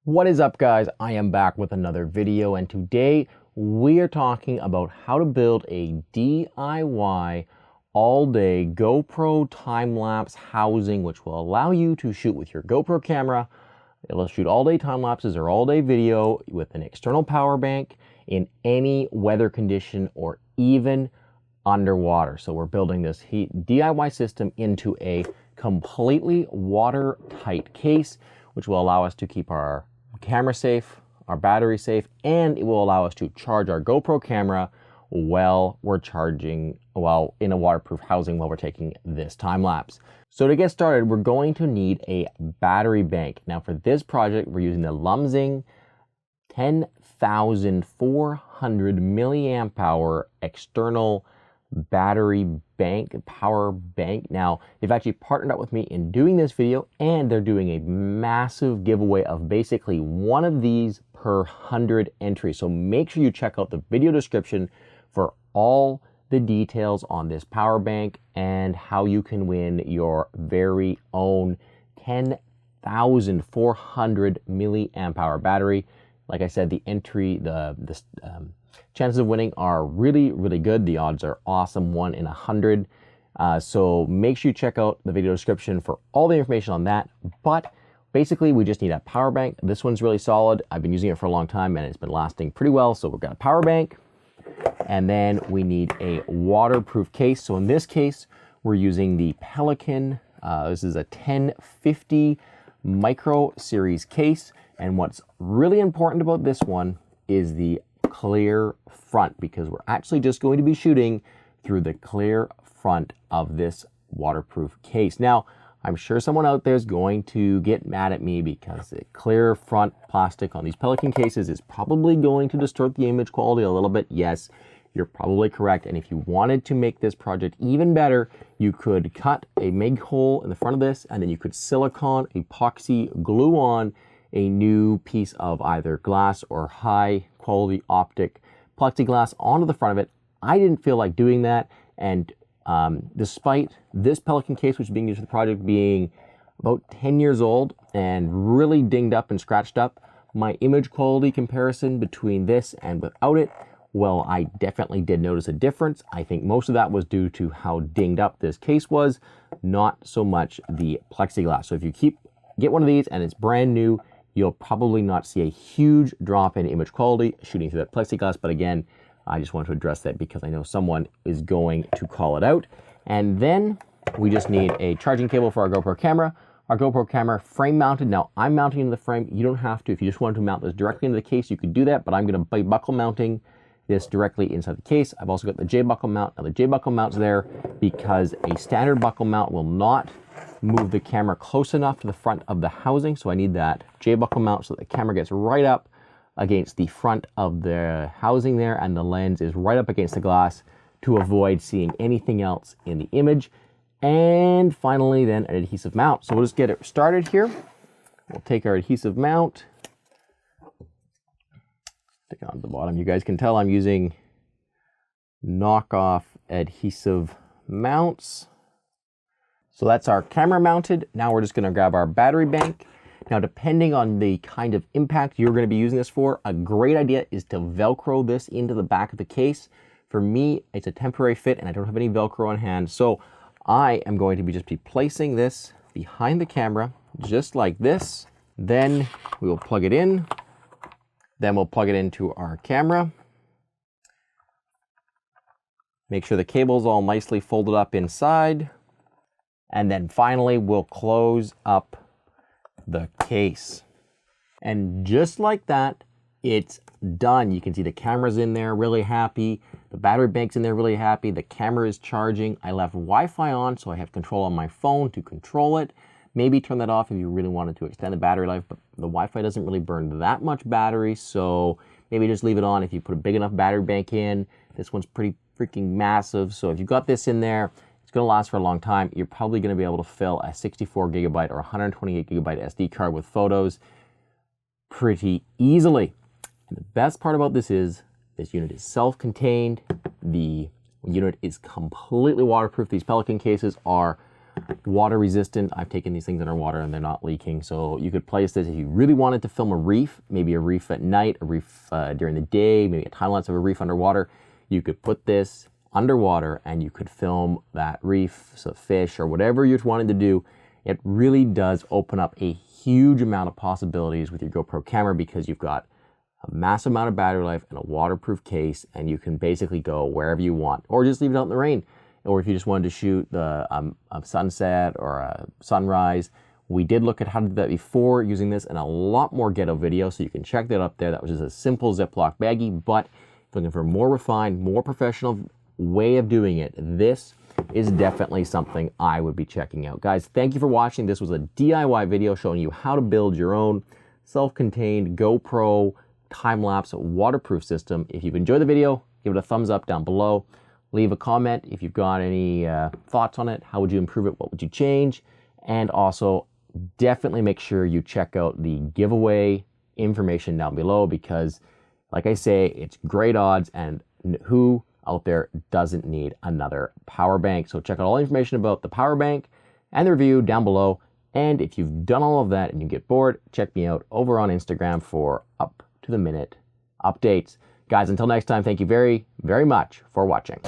What is up, guys? I am back with another video, and today we are talking about how to build a DIY all-day GoPro time-lapse housing, which will allow you to shoot with your GoPro camera. It'll shoot all-day time-lapses or all-day video with an external power bank in any weather condition or even underwater. So we're building this DIY system into a completely watertight case, which will allow us to keep our camera safe, our battery safe, and it will allow us to charge our GoPro camera while we're in a waterproof housing while we're taking this time lapse. So to get started, we're going to need a battery bank. Now for this project, we're using the Lumsing 10,400 milliamp hour external battery bank, power bank. Now, they've actually partnered up with me in doing this video, and they're doing a massive giveaway of basically one of these per 100 entries. So make sure you check out the video description for all the details on this power bank and how you can win your very own 10,400 milliamp hour battery. Like I said, the chances of winning are really, really good. The odds are awesome, 1 in 100. So make sure you check out the video description for all the information on that. But basically, we just need a power bank. This one's really solid. I've been using it for a long time and it's been lasting pretty well. So we've got a power bank, and then we need a waterproof case. So in this case, we're using the Pelican. This is a 1050 micro series case. And what's really important about this one is the clear front, because we're actually just going to be shooting through the clear front of this waterproof case. Now, I'm sure someone out there is going to get mad at me because the clear front plastic on these Pelican cases is probably going to distort the image quality a little bit. Yes, you're probably correct. And if you wanted to make this project even better, you could cut a MIG hole in the front of this, and then you could silicone epoxy glue on a new piece of either glass or high quality optic plexiglass onto the front of it. I didn't feel like doing that, and despite this Pelican case, which is being used for the project, being about 10 years old and really dinged up and scratched up, my image quality comparison between this and without it, well, I definitely did notice a difference. I think most of that was due to how dinged up this case was, not so much the plexiglass. So if you get one of these and it's brand new, you'll probably not see a huge drop in image quality shooting through that plexiglass. But again, I just want to address that because I know someone is going to call it out. And then we just need a charging cable for our GoPro camera. Our GoPro camera frame mounted. Now I'm mounting into the frame. You don't have to. If you just wanted to mount this directly into the case, you could do that, but I'm going to be buckle mounting this directly inside the case. I've also got the J buckle mount. Now the J buckle mount's there because a standard buckle mount will not move the camera close enough to the front of the housing. So I need that J buckle mount so that the camera gets right up against the front of the housing there, and the lens is right up against the glass to avoid seeing anything else in the image. And finally then an adhesive mount. So we'll just get it started here. We'll take our adhesive mount, stick it on the bottom. You guys can tell I'm using knockoff adhesive mounts. So that's our camera mounted. Now we're just going to grab our battery bank. Now, depending on the kind of impact you're going to be using this for, a great idea is to Velcro this into the back of the case. For me, it's a temporary fit and I don't have any Velcro on hand. So I am going to just be placing this behind the camera, just like this. Then we will plug it in. Then we'll plug it into our camera. Make sure the cable's all nicely folded up inside. And then finally, we'll close up the case. And just like that, it's done. You can see the camera's in there really happy. The battery bank's in there really happy. The camera is charging. I left Wi-Fi on, so I have control on my phone to control it. Maybe turn that off if you really wanted to extend the battery life, but the Wi-Fi doesn't really burn that much battery, so maybe just leave it on if you put a big enough battery bank in. This one's pretty freaking massive, so if you've got this in there, going to last for a long time. You're probably going to be able to fill a 64 gigabyte or 128 gigabyte SD card with photos pretty easily. And the best part about this is this unit is self-contained. The unit is completely waterproof. These Pelican cases are water resistant. I've taken these things underwater and they're not leaking. So you could place this if you really wanted to film a reef, maybe a reef at night, a reef during the day, maybe a time lapse of a reef underwater. You could put this underwater and you could film that reef, so fish or whatever you're wanting to do. It really does open up a huge amount of possibilities with your GoPro camera because you've got a massive amount of battery life and a waterproof case, and you can basically go wherever you want, or just leave it out in the rain. Or if you just wanted to shoot a sunset or a sunrise, we did look at how to do that before using this and a lot more ghetto video, so you can check that up there. That was just a simple Ziploc baggie, but if you're looking for a more refined, more professional way of doing it, this is definitely something I would be checking out. Guys, thank you for watching. This was a DIY video showing you how to build your own self-contained GoPro time-lapse waterproof system. If you've enjoyed the video, give it a thumbs up down below. Leave a comment if you've got any thoughts on it. How would you improve it? What would you change? And also, definitely make sure you check out the giveaway information down below because, like I say, it's great odds, and who out there doesn't need another power bank? So check out all the information about the power bank and the review down below. And if you've done all of that and you get bored, check me out over on Instagram for up-to-the-minute updates. Guys, until next time, thank you very, very much for watching.